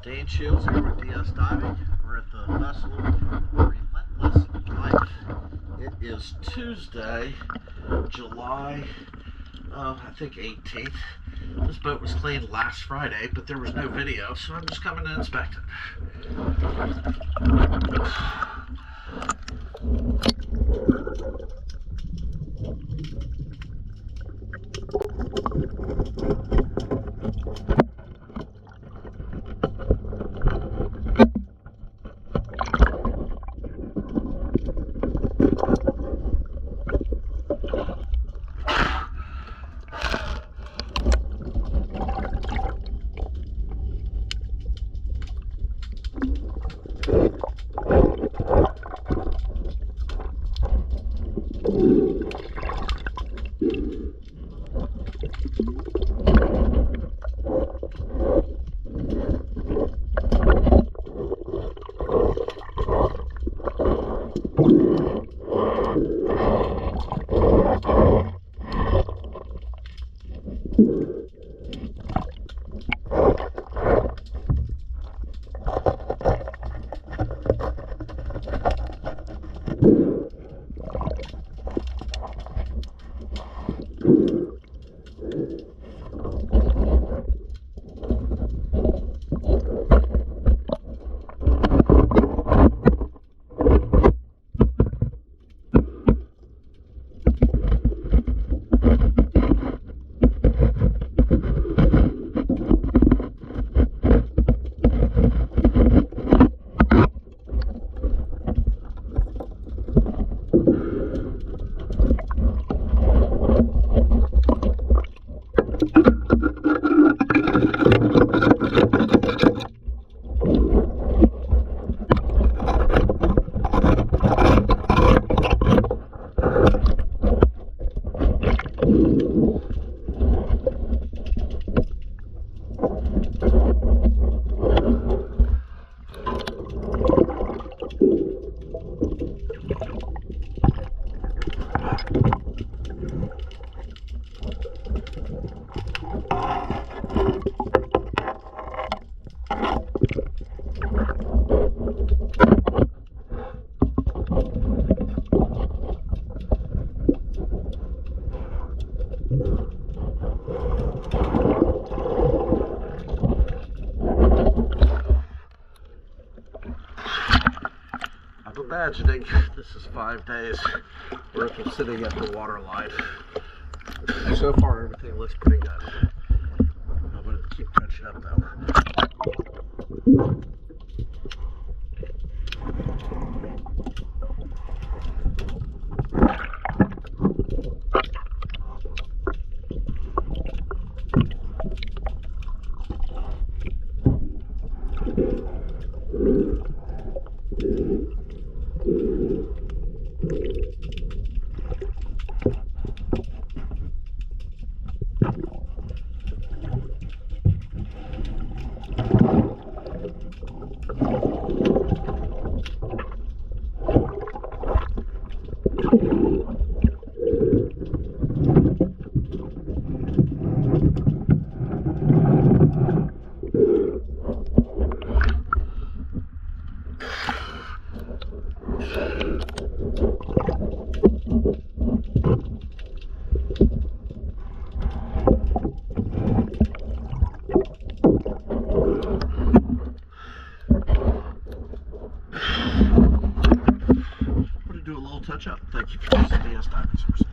Dane Shields here with DS Diving. We're at the vessel Relentless Life. It is Tuesday, July, I think 18th. This boat was cleaned last Friday, but there was no video, so I'm just coming to inspect it. I'm imagining this is 5 days worth of sitting at the water line. So far everything looks pretty good. I'm going to keep touching up though. Do a little touch up. Thank you for using DS Diving Source.